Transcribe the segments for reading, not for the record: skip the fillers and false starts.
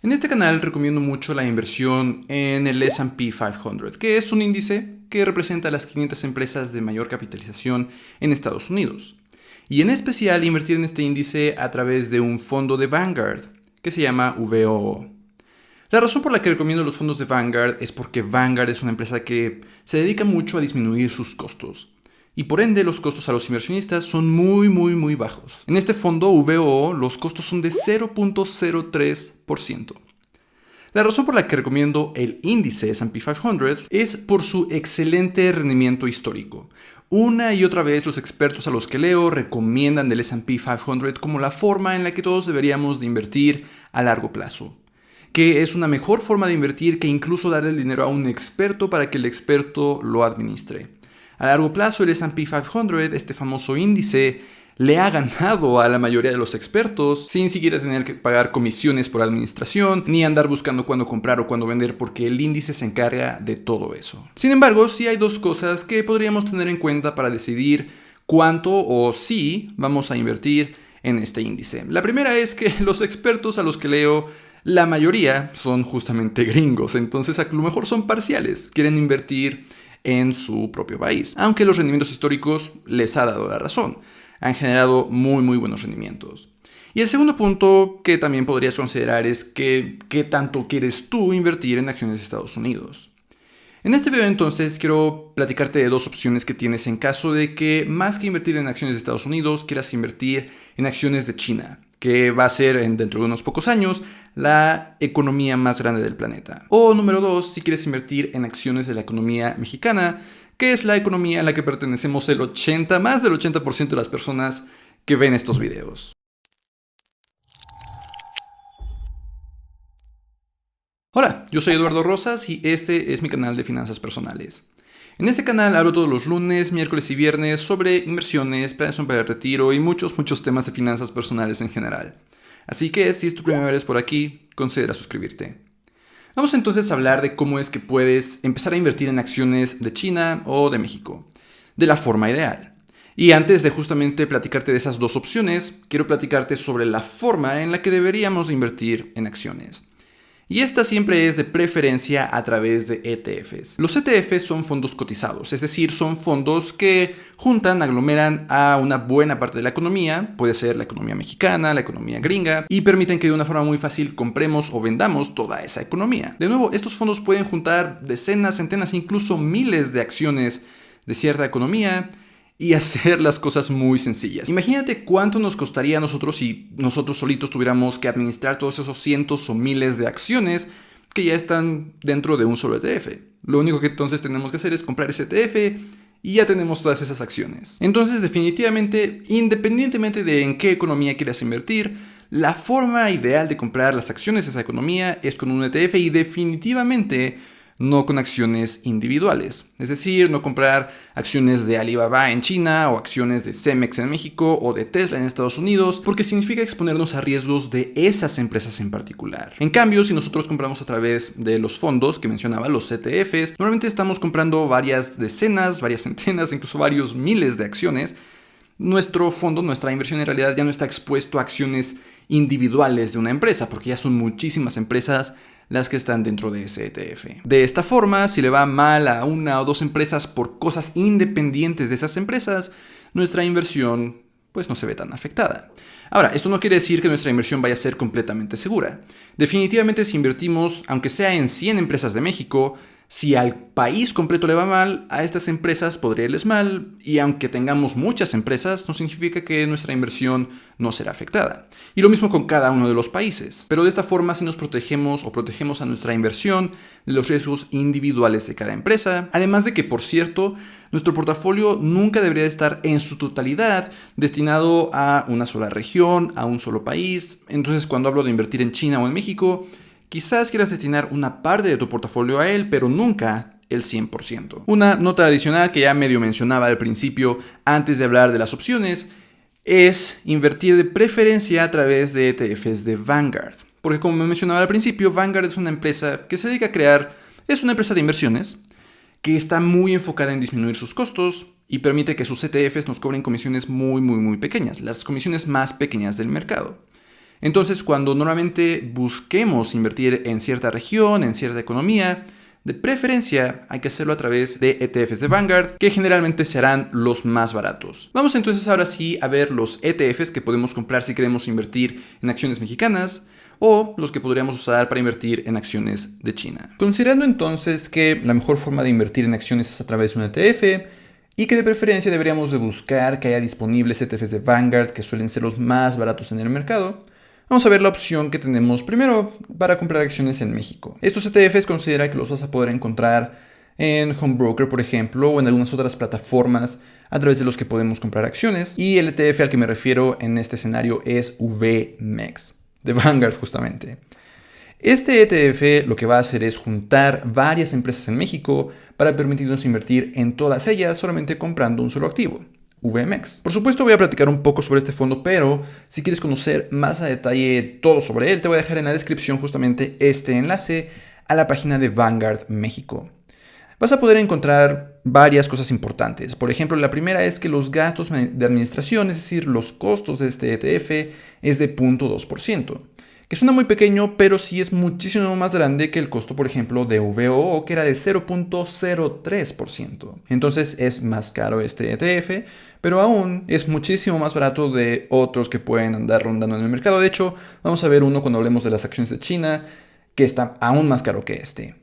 En este canal recomiendo mucho la inversión en el S&P 500, que es un índice que representa las 500 empresas de mayor capitalización en Estados Unidos. Y en especial invertir en este índice a través de un fondo de Vanguard, que se llama VOO. La razón por la que recomiendo los fondos de Vanguard es porque Vanguard es una empresa que se dedica mucho a disminuir sus costos. Y por ende los costos a los inversionistas son muy bajos. En este fondo VOO los costos son de 0.03%. La razón por la que recomiendo el índice S&P 500 es por su excelente rendimiento histórico. Una y otra vez los expertos a los que leo recomiendan el S&P 500 como la forma en la que todos deberíamos de invertir a largo plazo, que es una mejor forma de invertir que incluso dar el dinero a un experto para que el experto lo administre. A largo plazo el S&P 500, este famoso índice, le ha ganado a la mayoría de los expertos sin siquiera tener que pagar comisiones por administración, ni andar buscando cuándo comprar o cuándo vender, porque el índice se encarga de todo eso. Sin embargo, sí hay dos cosas que podríamos tener en cuenta para decidir cuánto o si vamos a invertir en este índice. La primera es que los expertos a los que leo, la mayoría son justamente gringos, entonces a lo mejor son parciales, quieren invertir en su propio país, aunque los rendimientos históricos les ha dado la razón. Han generado muy buenos rendimientos. Y el segundo punto que también podrías considerar es qué tanto quieres tú invertir en acciones de Estados Unidos. En este video entonces quiero platicarte de dos opciones que tienes en caso de que más que invertir en acciones de Estados Unidos quieras invertir en acciones de China, que va a ser dentro de unos pocos años la economía más grande del planeta. O número 2, si quieres invertir en acciones de la economía mexicana, que es la economía a la que pertenecemos más del 80% de las personas que ven estos videos. Hola, yo soy Eduardo Rosas y este es mi canal de finanzas personales. En este canal hablo todos los lunes, miércoles y viernes sobre inversiones, planes para el retiro y muchos temas de finanzas personales en general. Así que si es tu primera vez por aquí, considera suscribirte. Vamos entonces a hablar de cómo es que puedes empezar a invertir en acciones de China o de México, de la forma ideal. Y antes de justamente platicarte de esas dos opciones, quiero platicarte sobre la forma en la que deberíamos de invertir en acciones. Y esta siempre es de preferencia a través de ETFs. Los ETFs son fondos cotizados, es decir, son fondos que aglomeran a una buena parte de la economía, puede ser la economía mexicana, la economía gringa, y permiten que de una forma muy fácil compremos o vendamos toda esa economía. De nuevo, estos fondos pueden juntar decenas, centenas, incluso miles de acciones de cierta economía y hacer las cosas muy sencillas. Imagínate cuánto nos costaría a nosotros si nosotros solitos tuviéramos que administrar todos esos cientos o miles de acciones que ya están dentro de un solo ETF. Lo único que entonces tenemos que hacer es comprar ese ETF y ya tenemos todas esas acciones. Entonces, definitivamente, independientemente de en qué economía quieras invertir, la forma ideal de comprar las acciones de esa economía es con un ETF y definitivamente no con acciones individuales. Es decir, no comprar acciones de Alibaba en China o acciones de Cemex en México o de Tesla en Estados Unidos, porque significa exponernos a riesgos de esas empresas en particular. En cambio, si nosotros compramos a través de los fondos que mencionaba, los ETFs, normalmente estamos comprando varias decenas, varias centenas, incluso varios miles de acciones. Nuestro fondo, nuestra inversión en realidad ya no está expuesto a acciones individuales de una empresa, porque ya son muchísimas empresas las que están dentro de ese ETF. De esta forma, si le va mal a una o dos empresas por cosas independientes de esas empresas, nuestra inversión no se ve tan afectada. Ahora, esto no quiere decir que nuestra inversión vaya a ser completamente segura. Definitivamente, si invertimos, aunque sea en 100 empresas de México, si al país completo le va mal, a estas empresas podría irles mal, y aunque tengamos muchas empresas, no significa que nuestra inversión no será afectada. Y lo mismo con cada uno de los países. Pero de esta forma sí nos protegemos a nuestra inversión de los riesgos individuales de cada empresa. Además de que, por cierto, nuestro portafolio nunca debería estar en su totalidad destinado a una sola región, a un solo país. Entonces, cuando hablo de invertir en China o en México, quizás quieras destinar una parte de tu portafolio a él, pero nunca el 100%. Una nota adicional que ya medio mencionaba al principio antes de hablar de las opciones es invertir de preferencia a través de ETFs de Vanguard. Porque como me mencionaba al principio, Vanguard es una empresa que se dedica a es una empresa de inversiones que está muy enfocada en disminuir sus costos y permite que sus ETFs nos cobren comisiones muy pequeñas, las comisiones más pequeñas del mercado. Entonces, cuando normalmente busquemos invertir en cierta región, en cierta economía, de preferencia hay que hacerlo a través de ETFs de Vanguard, que generalmente serán los más baratos. Vamos entonces ahora sí a ver los ETFs que podemos comprar si queremos invertir en acciones mexicanas, o los que podríamos usar para invertir en acciones de China. Considerando entonces que la mejor forma de invertir en acciones es a través de un ETF, y que de preferencia deberíamos de buscar que haya disponibles ETFs de Vanguard, que suelen ser los más baratos en el mercado, vamos a ver la opción que tenemos primero para comprar acciones en México. Estos ETFs considera que los vas a poder encontrar en Homebroker, por ejemplo, o en algunas otras plataformas a través de los que podemos comprar acciones. Y el ETF al que me refiero en este escenario es VMEX, de Vanguard justamente. Este ETF lo que va a hacer es juntar varias empresas en México para permitirnos invertir en todas ellas solamente comprando un solo activo, VMEX. Por supuesto voy a platicar un poco sobre este fondo, pero si quieres conocer más a detalle todo sobre él, te voy a dejar en la descripción justamente este enlace a la página de Vanguard México. Vas a poder encontrar varias cosas importantes. Por ejemplo, la primera es que los gastos de administración, es decir, los costos de este ETF, es de 0.2%. Que suena muy pequeño, pero sí es muchísimo más grande que el costo, por ejemplo, de VOO, que era de 0.03%. Entonces es más caro este ETF, pero aún es muchísimo más barato de otros que pueden andar rondando en el mercado. De hecho, vamos a ver uno cuando hablemos de las acciones de China, que está aún más caro que este.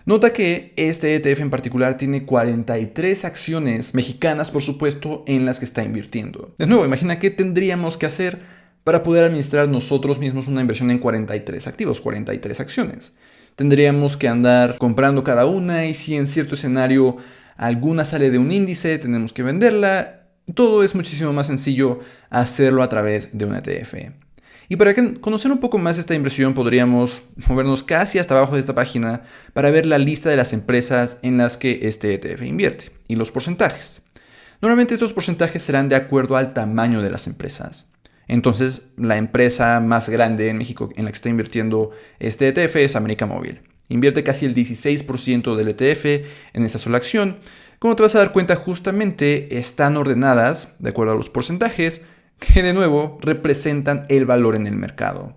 Nota que este ETF en particular tiene 43 acciones mexicanas, por supuesto, en las que está invirtiendo. De nuevo, imagina qué tendríamos que hacer para poder administrar nosotros mismos una inversión en 43 activos, 43 acciones. Tendríamos que andar comprando cada una y si en cierto escenario alguna sale de un índice, tenemos que venderla. Todo es muchísimo más sencillo hacerlo a través de un ETF. Y para conocer un poco más esta inversión podríamos movernos casi hasta abajo de esta página para ver la lista de las empresas en las que este ETF invierte y los porcentajes. Normalmente estos porcentajes serán de acuerdo al tamaño de las empresas. Entonces, la empresa más grande en México en la que está invirtiendo este ETF es América Móvil. Invierte casi el 16% del ETF en esta sola acción. Como te vas a dar cuenta, justamente están ordenadas de acuerdo a los porcentajes que de nuevo representan el valor en el mercado.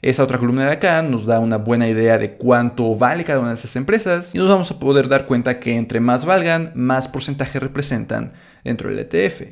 Esa otra columna de acá nos da una buena idea de cuánto vale cada una de estas empresas y nos vamos a poder dar cuenta que entre más valgan, más porcentaje representan dentro del ETF.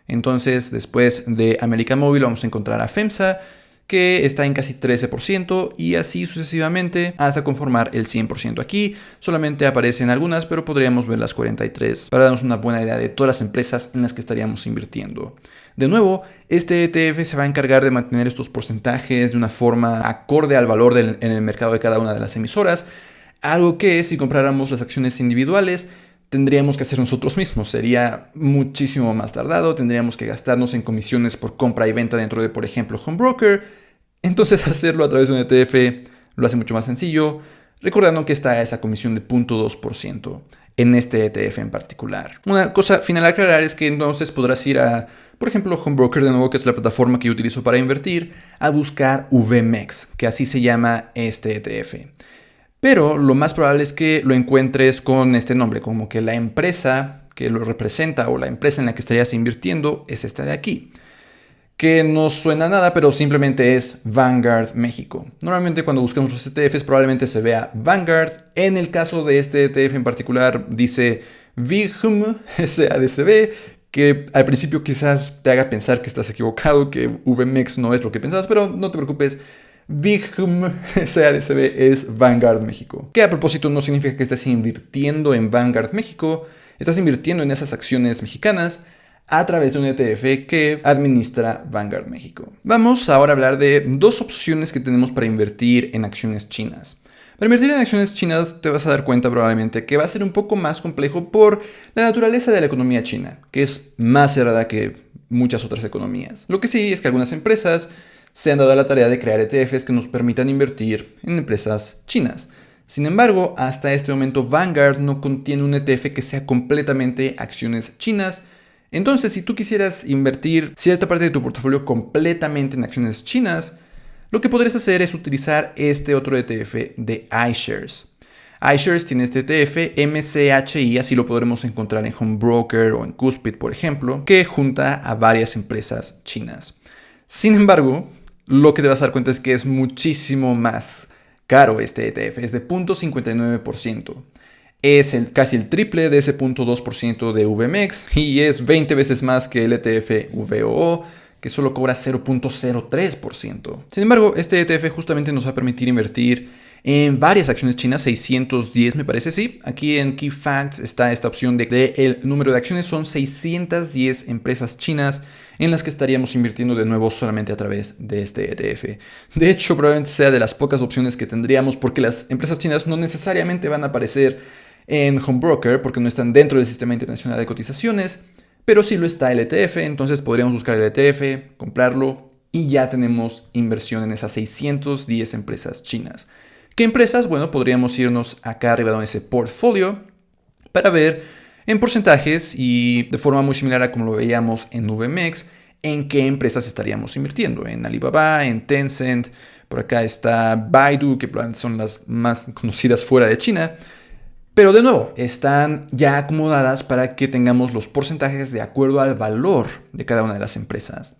Entonces, después de América Móvil vamos a encontrar a FEMSA, que está en casi 13% y así sucesivamente hasta conformar el 100%. Aquí solamente aparecen algunas, pero podríamos ver las 43 para darnos una buena idea de todas las empresas en las que estaríamos invirtiendo. De nuevo, este ETF se va a encargar de mantener estos porcentajes de una forma acorde al valor en el mercado de cada una de las emisoras, algo que si compráramos las acciones individuales tendríamos que hacer nosotros mismos. Sería muchísimo más tardado, tendríamos que gastarnos en comisiones por compra y venta dentro de, por ejemplo, Homebroker. Entonces hacerlo a través de un ETF lo hace mucho más sencillo, recordando que está esa comisión de 0.2% en este ETF en particular. Una cosa final a aclarar es que entonces podrás ir a, por ejemplo, Homebroker de nuevo, que es la plataforma que yo utilizo para invertir, a buscar VMEX, que así se llama este ETF. Pero lo más probable es que lo encuentres con este nombre, como que la empresa que lo representa o la empresa en la que estarías invirtiendo es esta de aquí, que no suena a nada, pero simplemente es Vanguard México. Normalmente cuando buscamos los ETFs probablemente se vea Vanguard. En el caso de este ETF en particular dice VIGM, SADCB, que al principio quizás te haga pensar que estás equivocado, que VMEX no es lo que pensabas, pero no te preocupes. VIGM SADCB es Vanguard México. Que a propósito no significa que estés invirtiendo en Vanguard México, estás invirtiendo en esas acciones mexicanas a través de un ETF que administra Vanguard México. Vamos ahora a hablar de dos opciones que tenemos para invertir en acciones chinas. Para invertir en acciones chinas te vas a dar cuenta probablemente que va a ser un poco más complejo por la naturaleza de la economía china, que es más cerrada que muchas otras economías. Lo que sí es que algunas empresas se han dado a la tarea de crear ETFs que nos permitan invertir en empresas chinas. Sin embargo, hasta este momento Vanguard no contiene un ETF que sea completamente acciones chinas. Entonces, si tú quisieras invertir cierta parte de tu portafolio completamente en acciones chinas, lo que podrías hacer es utilizar este otro ETF de iShares. iShares tiene este ETF MCHI, así lo podremos encontrar en Homebroker o en Cuspid, por ejemplo, que junta a varias empresas chinas. Sin embargo, lo que te vas a dar cuenta es que es muchísimo más caro este ETF, es de 0.59%. Es casi el triple de ese 0.2% de VMEX y es 20 veces más que el ETF VOO, que solo cobra 0.03%. Sin embargo, este ETF justamente nos va a permitir invertir en varias acciones chinas, 610 me parece, sí. Aquí en Key Facts está esta opción de el número de acciones, son 610 empresas chinas en las que estaríamos invirtiendo de nuevo solamente a través de este ETF. De hecho, probablemente sea de las pocas opciones que tendríamos porque las empresas chinas no necesariamente van a aparecer en Home Broker porque no están dentro del sistema internacional de cotizaciones, pero sí lo está el ETF, entonces podríamos buscar el ETF, comprarlo y ya tenemos inversión en esas 610 empresas chinas. ¿Qué empresas? Bueno, podríamos irnos acá arriba donde dice portfolio para ver en porcentajes y de forma muy similar a como lo veíamos en VMEX, en qué empresas estaríamos invirtiendo. En Alibaba, en Tencent, por acá está Baidu, que probablemente son las más conocidas fuera de China. Pero de nuevo, están ya acomodadas para que tengamos los porcentajes de acuerdo al valor de cada una de las empresas.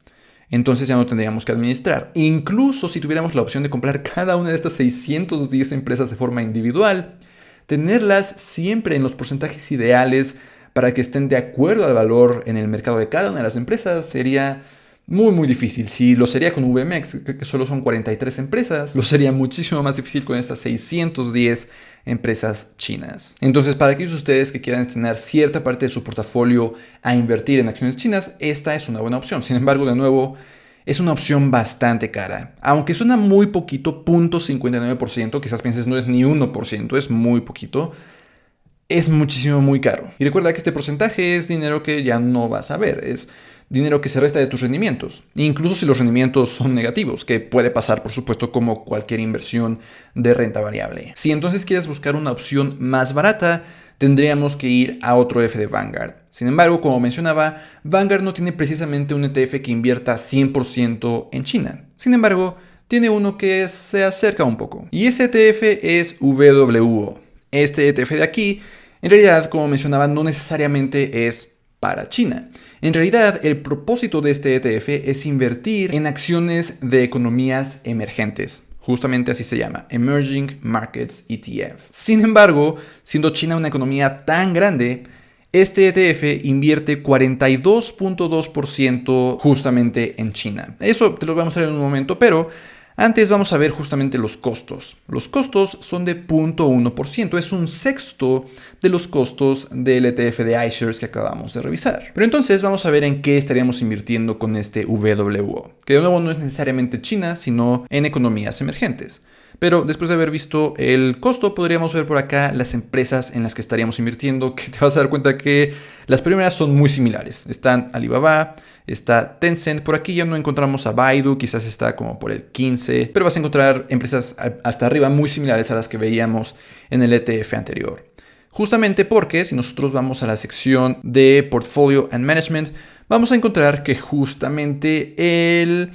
Entonces ya no tendríamos que administrar. Incluso si tuviéramos la opción de comprar cada una de estas 610 empresas de forma individual, tenerlas siempre en los porcentajes ideales para que estén de acuerdo al valor en el mercado de cada una de las empresas sería muy difícil. Si lo sería con VMEX, que solo son 43 empresas, lo sería muchísimo más difícil con estas 610 empresas chinas. Entonces, para aquellos de ustedes que quieran destinar cierta parte de su portafolio a invertir en acciones chinas, esta es una buena opción. Sin embargo, de nuevo, es una opción bastante cara. Aunque suena muy poquito, 0.59%, quizás pienses no es ni 1%, es muy poquito. Es muchísimo muy caro. Y recuerda que este porcentaje es dinero que ya no vas a ver. Es dinero que se resta de tus rendimientos, incluso si los rendimientos son negativos, que puede pasar por supuesto como cualquier inversión de renta variable. Si entonces quieres buscar una opción más barata, tendríamos que ir a otro ETF de Vanguard. Sin embargo, como mencionaba, Vanguard no tiene precisamente un ETF que invierta 100% en China. Sin embargo, tiene uno que se acerca un poco. Y ese ETF es VWO. Este ETF de aquí, en realidad, como mencionaba, no necesariamente es para China. En realidad, el propósito de este ETF es invertir en acciones de economías emergentes. Justamente así se llama, Emerging Markets ETF. Sin embargo, siendo China una economía tan grande, este ETF invierte 42.2% justamente en China. Eso te lo voy a mostrar en un momento, pero antes vamos a ver justamente los costos. Los costos son de 0.1%, es un sexto de los costos del ETF de iShares que acabamos de revisar. Pero entonces vamos a ver en qué estaríamos invirtiendo con este VWO, que de nuevo no es necesariamente China, sino en economías emergentes. Pero después de haber visto el costo, podríamos ver por acá las empresas en las que estaríamos invirtiendo, que te vas a dar cuenta que las primeras son muy similares. Están Alibaba, está Tencent, por aquí ya no encontramos a Baidu, quizás está como por el 15, pero vas a encontrar empresas hasta arriba muy similares a las que veíamos en el ETF anterior. Justamente porque si nosotros vamos a la sección de Portfolio and Management, vamos a encontrar que justamente el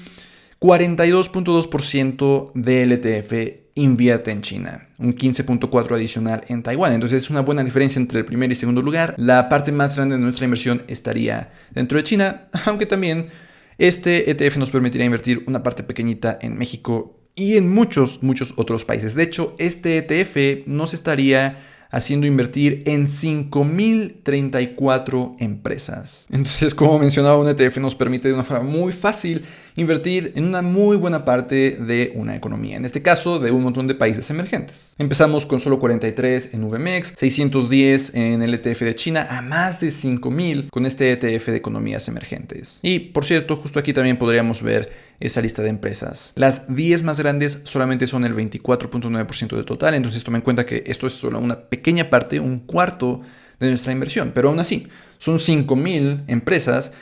42.2% del ETF invierte en China, un 15.4% adicional en Taiwán. Entonces es una buena diferencia entre el primer y segundo lugar. La parte más grande de nuestra inversión estaría dentro de China, aunque también este ETF nos permitiría invertir una parte pequeñita en México y en muchos otros países. De hecho, este ETF nos estaría haciendo invertir en 5.034 empresas. Entonces, como mencionaba, un ETF nos permite de una forma muy fácil invertir en una muy buena parte de una economía, en este caso de un montón de países emergentes. Empezamos con solo 43 en VMEX, 610 en el ETF de China, a más de 5.000 con este ETF de economías emergentes. Y por cierto, justo aquí también podríamos ver esa lista de empresas. Las 10 más grandes solamente son el 24.9% del total, entonces toma en cuenta que esto es solo una pequeña parte, un cuarto de nuestra inversión, pero aún así son 5.000 empresas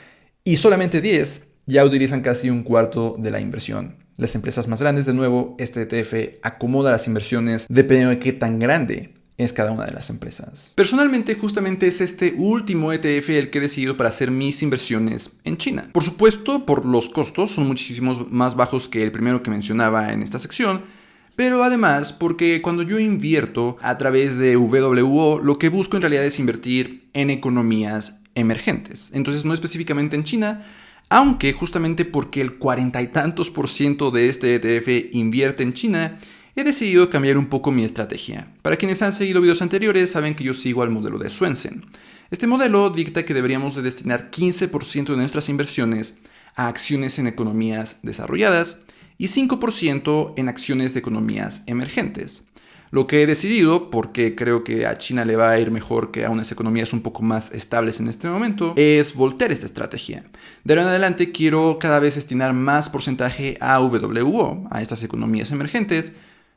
y solamente 10 ya utilizan casi un cuarto de la inversión. Las empresas más grandes, de nuevo, este ETF acomoda las inversiones dependiendo de qué tan grande es cada una de las empresas. Personalmente, justamente es este último ETF el que he decidido para hacer mis inversiones en China. Por supuesto, por los costos son muchísimos más bajos que el primero que mencionaba en esta sección, pero además porque cuando yo invierto a través de VWO, lo que busco en realidad es invertir en economías emergentes. Entonces, no específicamente en China, Aunque justamente porque el 40 y tantos por ciento de este ETF invierte en China, he decidido cambiar un poco mi estrategia. Para quienes han seguido videos anteriores saben que yo sigo al modelo de Swensen. Este modelo dicta que deberíamos de destinar 15% de nuestras inversiones a acciones en economías desarrolladas y 5% en acciones de economías emergentes. Lo que he decidido, porque creo que a China le va a ir mejor que a unas economías un poco más estables en este momento, es voltear esta estrategia. De ahora en adelante quiero cada vez destinar más porcentaje a WO, a estas economías emergentes,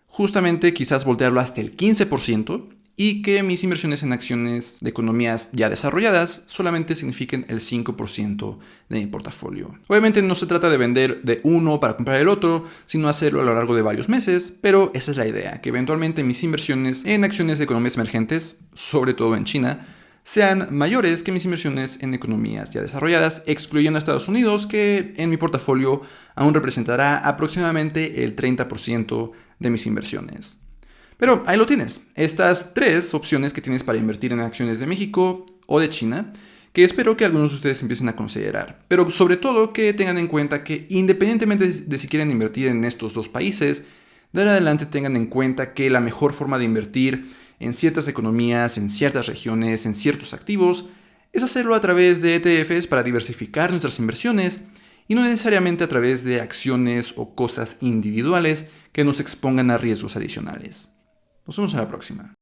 justamente quizás voltearlo hasta el 15%, y que mis inversiones en acciones de economías ya desarrolladas solamente signifiquen el 5% de mi portafolio. Obviamente no se trata de vender de uno para comprar el otro, sino hacerlo a lo largo de varios meses, pero esa es la idea, que eventualmente mis inversiones en acciones de economías emergentes, sobre todo en China, sean mayores que mis inversiones en economías ya desarrolladas, excluyendo a Estados Unidos, que en mi portafolio aún representará aproximadamente el 30% de mis inversiones. Pero ahí lo tienes, estas 3 opciones que tienes para invertir en acciones de México o de China, que espero que algunos de ustedes empiecen a considerar. Pero sobre todo que tengan en cuenta que independientemente de si quieren invertir en estos 2 países, de ahora en adelante tengan en cuenta que la mejor forma de invertir en ciertas economías, en ciertas regiones, en ciertos activos, es hacerlo a través de ETFs para diversificar nuestras inversiones y no necesariamente a través de acciones o cosas individuales que nos expongan a riesgos adicionales. Nos vemos en la próxima.